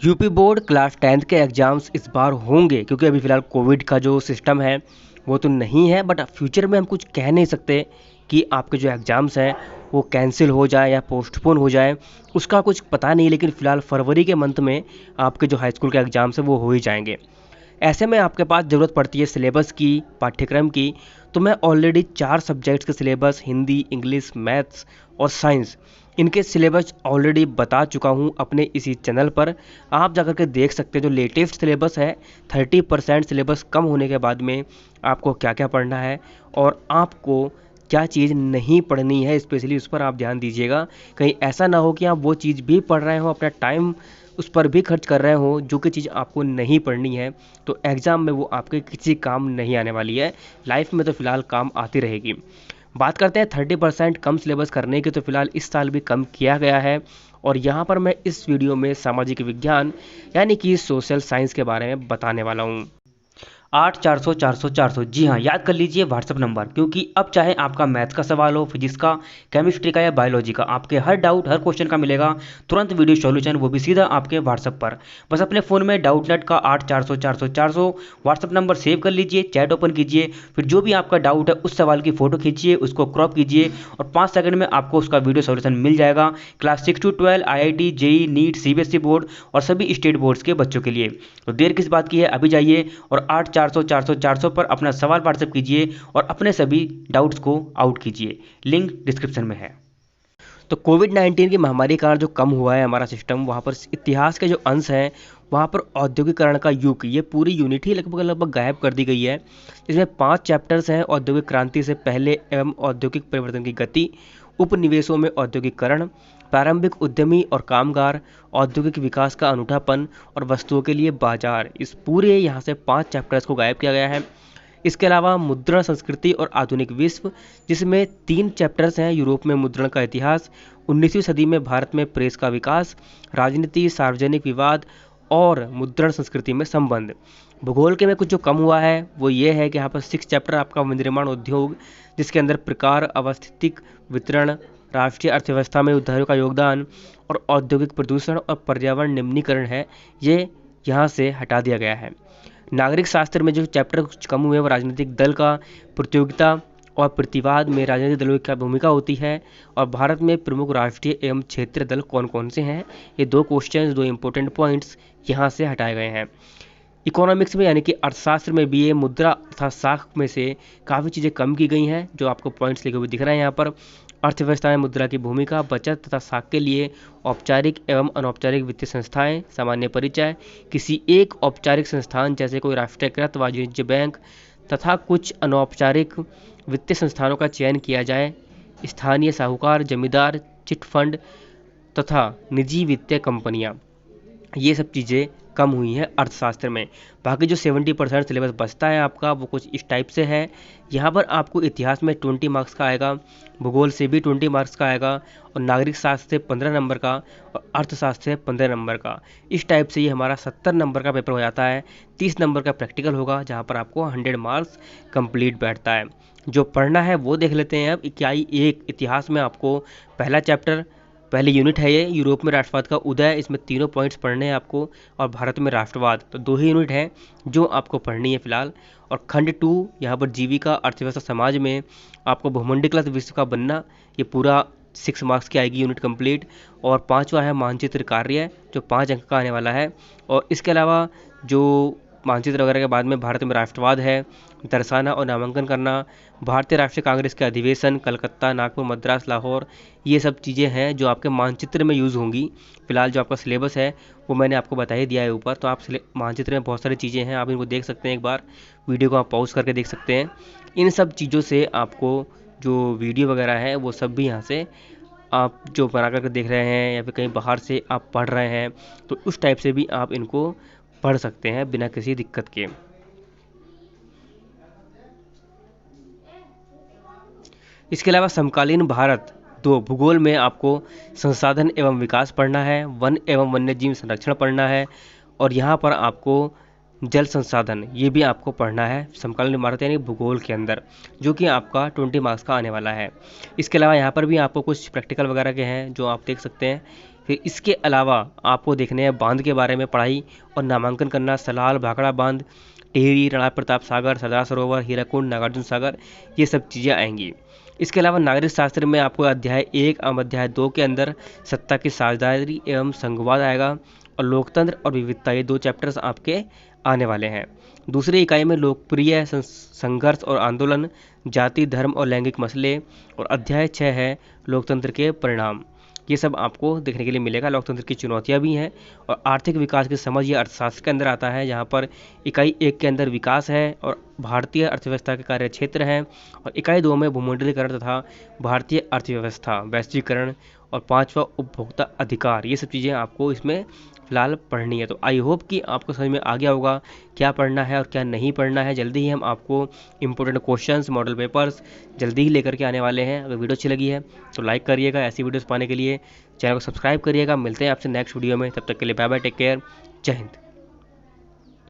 UP board class 10th के exams इस बार होंगे, क्योंकि अभी फ़िलहाल कोविड का जो सिस्टम है वो तो नहीं है, बट फ्यूचर में हम कुछ कह नहीं सकते कि आपके जो एग्ज़ाम्स हैं वो कैंसिल हो जाए या पोस्टपोन हो जाए, उसका कुछ पता नहीं। लेकिन फ़िलहाल फरवरी के मंथ में आपके जो हाई स्कूल के एग्ज़ाम्स हैं वो हो ही जाएंगे। ऐसे में आपके पास ज़रूरत पड़ती है सिलेबस की, पाठ्यक्रम की। तो मैं ऑलरेडी 4 सब्जेक्ट्स के सिलेबस, हिंदी, इंग्लिश, मैथ्स और साइंस, इनके सिलेबस ऑलरेडी बता चुका हूँ अपने इसी चैनल पर। आप जाकर के देख सकते हैं जो लेटेस्ट सिलेबस है, 30% सिलेबस कम होने के बाद में आपको क्या क्या पढ़ना है और आपको क्या चीज़ नहीं पढ़नी है, स्पेशली उस पर आप ध्यान दीजिएगा। कहीं ऐसा ना हो कि आप वो चीज़ भी पढ़ रहे हो, अपना टाइम उस पर भी खर्च कर रहे हो जो कि चीज़ आपको नहीं पढ़नी है, तो एग्ज़ाम में वो आपके किसी काम नहीं आने वाली है। लाइफ में तो फ़िलहाल काम आती रहेगी। बात करते हैं 30% कम सिलेबस करने की, तो फ़िलहाल इस साल भी कम किया गया है। और यहाँ पर मैं इस वीडियो में सामाजिक विज्ञान यानी कि सोशल साइंस के बारे में बताने वाला हूँ। 8 400 400 400, जी हाँ, याद कर लीजिए व्हाट्सअप नंबर, क्योंकि अब चाहे आपका मैथ्स का सवाल हो, फिजिक्स का, केमिस्ट्री का या बायोलॉजी का, आपके हर डाउट, हर क्वेश्चन का मिलेगा तुरंत वीडियो सॉल्यूशन, वो भी सीधा आपके व्हाट्सअप पर। बस अपने फ़ोन में डाउट नेट का 8 400 400 400 व्हाट्सअप नंबर सेव कर लीजिए, चैट ओपन कीजिए, फिर जो भी आपका डाउट है उस सवाल की फ़ोटो खींचिए, उसको क्रॉप कीजिए और 5 सेकंड में आपको उसका वीडियो सॉल्यूशन मिल जाएगा। Class 6 to 12, IIT, JEE, NEET, CBSE board और सभी स्टेट बोर्ड्स के बच्चों के लिए। तो देर किस बात की है, अभी जाइए और 8 400 400 400 पर अपना सवाल व्हाट्सएप कीजिए और अपने सभी डाउट्स को आउट कीजिए। लिंक डिस्क्रिप्शन में है। तो कोविड-19 की महामारी के कारण जो कम हुआ है हमारा सिस्टम, वहाँ पर इतिहास के जो अंश हैं वहाँ पर औद्योगिकरण का युग, ये पूरी यूनिट ही लगभग लगभग गायब कर दी गई है। इसमें 5 चैप्टर्स हैं: औद्योगिक क्रांति से पहले एवं औद्योगिक परिवर्तन की गति, उपनिवेशों में औद्योगिकरण, प्रारंभिक उद्यमी और कामगार, औद्योगिक विकास का अनूठापन और वस्तुओं के लिए बाजार। इस पूरे यहाँ से 5 चैप्टर्स को गायब किया गया है। इसके अलावा मुद्रण संस्कृति और आधुनिक विश्व, जिसमें 3 चैप्टर्स हैं: यूरोप में मुद्रण का इतिहास, 19वीं सदी में भारत में प्रेस का विकास, राजनीति, सार्वजनिक विवाद और मुद्रण संस्कृति में संबंध। भूगोल के में कुछ जो कम हुआ है वो ये है कि यहाँ पर 6 चैप्टर आपका विनिर्माण उद्योग, जिसके अंदर प्रकार, अवस्थितिक, वितरण, राष्ट्रीय अर्थव्यवस्था में उद्योगों का योगदान और औद्योगिक प्रदूषण और पर्यावरण निम्नीकरण है, ये यहाँ से हटा दिया गया है। नागरिक शास्त्र में जो चैप्टर कुछ कम हुए वो राजनीतिक दल का, प्रतियोगिता और प्रतिवाद में राजनीतिक दलों की क्या भूमिका होती है और भारत में प्रमुख राष्ट्रीय एवं क्षेत्रीय दल कौन कौन से हैं, ये 2 क्वेश्चन, 2 इंपॉर्टेंट पॉइंट्स यहाँ से हटाए गए हैं। इकोनॉमिक्स में यानी कि अर्थशास्त्र में भी ये मुद्रा तथा साख में से काफ़ी चीज़ें कम की गई हैं, जो आपको पॉइंट्स लिखे हुए दिख रहे हैं यहाँ पर। अर्थव्यवस्था में मुद्रा की भूमिका, बचत तथा साख के लिए औपचारिक एवं अनौपचारिक वित्तीय संस्थाएं, सामान्य परिचय, किसी एक औपचारिक संस्थान जैसे कोई राष्ट्रीयकृत वाणिज्य बैंक तथा कुछ अनौपचारिक वित्तीय संस्थानों का चयन किया जाए, स्थानीय साहूकार, जमींदार, चिट फंड तथा निजी वित्तीय कंपनियां, ये सब चीज़ें कम हुई हैं अर्थशास्त्र में। बाकी जो 70% सिलेबस बचता है आपका वो कुछ इस टाइप से है। यहाँ पर आपको इतिहास में 20 मार्क्स का आएगा, भूगोल से भी 20 मार्क्स का आएगा और नागरिक शास्त्र से 15 नंबर का और अर्थशास्त्र से 15 नंबर का। इस टाइप से ये हमारा 70 नंबर का पेपर हो जाता है। 30 नंबर का प्रैक्टिकल होगा जहाँ पर आपको 100 मार्क्स कंप्लीट बैठता है। जो पढ़ना है वो देख लेते हैं। अब इकाई 1 इतिहास में आपको पहला चैप्टर, पहली यूनिट है ये, यूरोप में राष्ट्रवाद का उदय, इसमें तीनों पॉइंट्स पढ़ने हैं आपको, और भारत में राष्ट्रवाद, तो 2 ही यूनिट है जो आपको पढ़नी है फिलहाल। और खंड 2 यहाँ पर जीविका, अर्थव्यवस्था, समाज में आपको भूमंडलीकृत विश्व का बनना, ये पूरा 6 मार्क्स की आएगी यूनिट कंप्लीट। और 5वां है मानचित्र कार्य, जो 5 अंक का आने वाला है। और इसके अलावा जो मानचित्र वगैरह के बाद में भारत में राष्ट्रवाद है, दर्शाना और नामांकन करना, भारतीय राष्ट्रीय कांग्रेस के अधिवेशन, कलकत्ता, नागपुर, मद्रास, लाहौर, ये सब चीज़ें हैं जो आपके मानचित्र में यूज़ होंगी। फिलहाल जो आपका सिलेबस है वो मैंने आपको बता ही दिया है ऊपर, तो आप मानचित्र में बहुत सारी चीज़ें हैं, आप इनको देख सकते हैं। एक बार वीडियो को आप पॉज करके देख सकते हैं। इन सब चीज़ों से आपको जो वीडियो वगैरह है वो सब भी यहाँ से आप जो बना करके देख रहे हैं या फिर कहीं बाहर से आप पढ़ रहे हैं, तो उस टाइप से भी आप इनको पढ़ सकते हैं बिना किसी दिक्कत के। इसके अलावा समकालीन भारत 2 भूगोल में आपको संसाधन एवं विकास पढ़ना है, वन एवं वन्यजीव संरक्षण पढ़ना है और यहाँ पर आपको जल संसाधन, ये भी आपको पढ़ना है समकालीन भारत यानी भूगोल के अंदर, जो कि आपका 20 मार्क्स का आने वाला है। इसके अलावा यहाँ पर भी आपको कुछ प्रैक्टिकल वगैरह के हैं जो आप देख सकते हैं। फिर इसके अलावा आपको देखने हैं बांध के बारे में पढ़ाई और नामांकन करना, सलाल, भाखड़ा बांध, टिहरी, राणा प्रताप सागर, सरदार सरोवर, हीराकुंड, नागार्जुन सागर, ये सब चीज़ें आएंगी। इसके अलावा नागरिक शास्त्र में आपको अध्याय 1 एवं अध्याय 2 के अंदर सत्ता की साझेदारी एवं संघवाद आएगा, और लोकतंत्र और विविधता, ये 2 चैप्टर्स आपके आने वाले हैं। दूसरी इकाई में लोकप्रिय संघर्ष और आंदोलन, जाति, धर्म और लैंगिक मसले, और अध्याय 6 है लोकतंत्र के परिणाम। ये सब आपको देखने के लिए मिलेगा। लोकतंत्र की चुनौतियां भी हैं, और आर्थिक विकास की समझ ये अर्थशास्त्र के अंदर आता है, जहाँ पर इकाई 1 के अंदर विकास है और भारतीय अर्थव्यवस्था के कार्य क्षेत्र हैं, और इकाई 2 में भूमंडलीकरण तथा भारतीय अर्थव्यवस्था, वैश्वीकरण, और 5वां उपभोक्ता अधिकार। ये सब चीज़ें आपको इसमें फिलहाल पढ़नी है। तो आई होप कि आपको समझ में आ गया होगा क्या पढ़ना है और क्या नहीं पढ़ना है। जल्दी ही हम आपको इंपॉर्टेंट क्वेश्चंस, मॉडल पेपर्स जल्दी ही लेकर के आने वाले हैं। अगर वीडियो अच्छी लगी है तो लाइक करिएगा, ऐसी वीडियोस पाने के लिए चैनल को सब्सक्राइब करिएगा। मिलते हैं आपसे नेक्स्ट वीडियो में, तब तक के लिए बाय बाय, टेक केयर, जय हिंद।